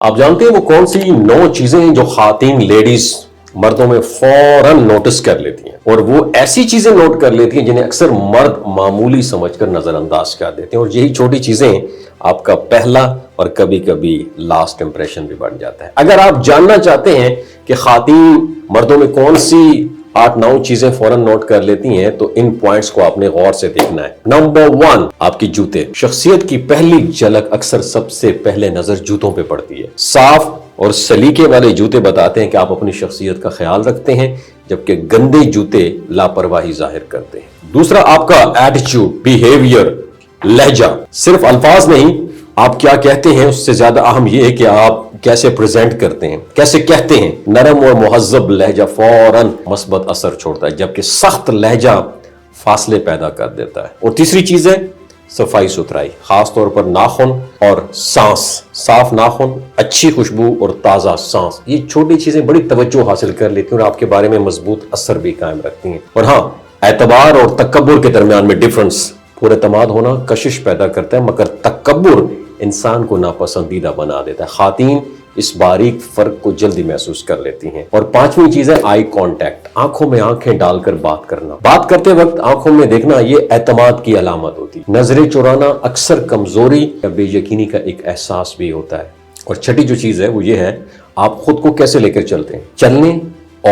آپ جانتے ہیں وہ کون سی 9 چیزیں ہیں جو خواتین لیڈیز مردوں میں فوراً نوٹس کر لیتی ہیں، اور وہ ایسی چیزیں نوٹ کر لیتی ہیں جنہیں اکثر مرد معمولی سمجھ کر نظر انداز کر دیتے ہیں، اور یہی چھوٹی چیزیں آپ کا پہلا اور کبھی کبھی لاسٹ امپریشن بھی بن جاتا ہے۔ اگر آپ جاننا چاہتے ہیں کہ خواتین مردوں میں کون سی 8-9 چیزیں فوراً نوٹ کر لیتی ہیں تو ان پوائنٹس کو آپ نے غور سے دیکھنا ہے۔ نمبر 1، آپ کی جوتے۔ شخصیت کی پہلی جھلک اکثر سب سے پہلے نظر جوتوں پہ پڑتی ہے۔ صاف اور سلیقے والے جوتے بتاتے ہیں کہ آپ اپنی شخصیت کا خیال رکھتے ہیں، جبکہ گندے جوتے لاپرواہی ظاہر کرتے ہیں۔ دوسرا، آپ کا ایٹیٹیوڈ، بیہیویئر، لہجہ۔ صرف الفاظ نہیں، آپ کیا کہتے ہیں اس سے زیادہ اہم یہ ہے کہ آپ کیسے پریزنٹ کرتے ہیں، کیسے کہتے ہیں۔ نرم اور مہذب لہجہ فوراً مثبت اثر چھوڑتا ہے، جبکہ سخت لہجہ فاصلے پیدا کر دیتا ہے۔ اور تیسری چیز ہے صفائی ستھرائی، خاص طور پر ناخن اور سانس۔ صاف ناخن، اچھی خوشبو اور تازہ سانس، یہ چھوٹی چیزیں بڑی توجہ حاصل کر لیتی ہیں اور آپ کے بارے میں مضبوط اثر بھی قائم رکھتی ہیں۔ اور ہاں، اعتبار اور تکبر کے درمیان میں ڈفرنس۔ پورے اعتماد ہونا کشش پیدا کرتا ہے، مگر تکبر انسان کو ناپسندیدہ بنا دیتا ہے۔ خواتین اس باریک فرق کو جلدی محسوس کر لیتی ہیں۔ اور 5ویں چیز ہے آئی کانٹیکٹ، آنکھوں میں آنکھیں ڈال کر بات کرنا۔ بات کرتے وقت آنکھوں میں دیکھنا یہ اعتماد کی علامت ہوتی ہے۔ نظریں چرانا اکثر کمزوری یا بے یقینی کا ایک احساس بھی ہوتا ہے۔ اور چھٹی جو چیز ہے وہ یہ ہے، آپ خود کو کیسے لے کر چلتے ہیں۔ چلنے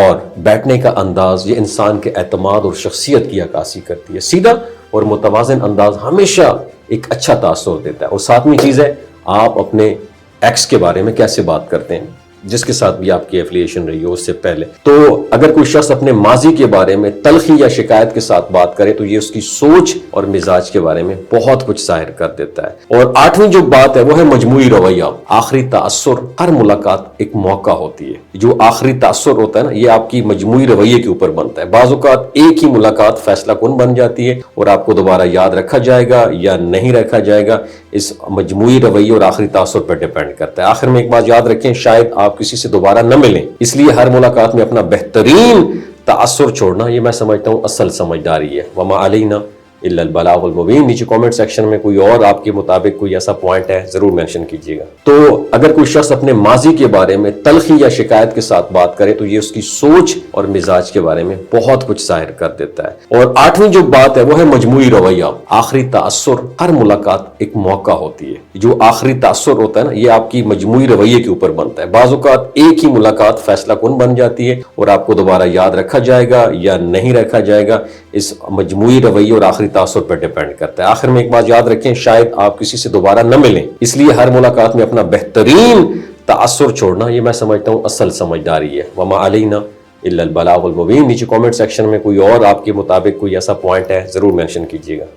اور بیٹھنے کا انداز، یہ انسان کے اعتماد اور شخصیت کی عکاسی کرتی ہے۔ سیدھا اور متوازن انداز ہمیشہ ایک اچھا تاثر دیتا ہے۔ اور 7ویں چیز ہے، آپ اپنے ایکس کے بارے میں کیسے بات کرتے ہیں، جس کے ساتھ بھی آپ کی ایفیلیشن رہی ہو اس سے پہلے۔ تو اگر کوئی شخص اپنے ماضی کے بارے میں تلخی یا شکایت کے ساتھ بات کرے تو یہ اس کی سوچ اور مزاج کے بارے میں بہت کچھ ظاہر کر دیتا ہے۔ اور 8ویں جو بات ہے وہ ہے مجموعی رویہ۔ آخری تاثر، ہر ملاقات ایک موقع ہوتی ہے۔ جو آخری تاثر ہوتا ہے نا، یہ آپ کی مجموعی رویے کے اوپر بنتا ہے۔ بعض اوقات ایک ہی ملاقات فیصلہ کن بن جاتی ہے اور آپ کو دوبارہ یاد رکھا جائے گا یا نہیں رکھا جائے گا، اس مجموعی رویے اور آخری تاثر پر ڈیپینڈ کرتا ہے۔ آخر میں ایک بات یاد رکھیں، شاید آپ کسی سے دوبارہ نہ ملیں، اس لیے ہر ملاقات میں اپنا بہترین تاثر چھوڑنا، یہ میں سمجھتا ہوں اصل سمجھداری ہے۔ وما علینا الا البلاغ المبین۔ نیچے کامنٹ سیکشن میں کوئی اور آپ کے مطابق کوئی ایسا پوائنٹ ہے ضرور مینشن کیجیے گا۔ تو اگر کوئی شخص اپنے ماضی کے بارے میں تلخی یا شکایت کے ساتھ بات کرے تو یہ اس کی سوچ اور مزاج کے بارے میں بہت کچھ ظاہر کر دیتا ہے۔ اور 8ویں جو بات ہے وہ ہے مجموعی رویہ۔ آخری تاثر، ہر ملاقات ایک موقع ہوتی ہے۔ جو آخری تاثر ہوتا ہے نا، یہ آپ کی مجموعی رویے کے اوپر بنتا ہے۔ بعض اوقات ایک ہی ملاقات فیصلہ کن بن جاتی ہے اور آپ کو دوبارہ یاد رکھا جائے گا یا نہیں رکھا جائے گا، اس مجموعی رویے اور آخری تاثر پر ڈیپینڈ کرتا ہے۔ آخر میں ایک بات یاد رکھیں، شاید آپ کسی سے دوبارہ نہ ملیں، اس لیے ہر ملاقات میں اپنا بہترین تاثر چھوڑنا، یہ میں سمجھتا ہوں اصل سمجھداری ہے۔ وما علینا الا البلاغ المبین۔ نیچے کامنٹ سیکشن میں کوئی اور آپ کے مطابق کوئی ایسا پوائنٹ ہے ضرور مینشن کیجیے گا۔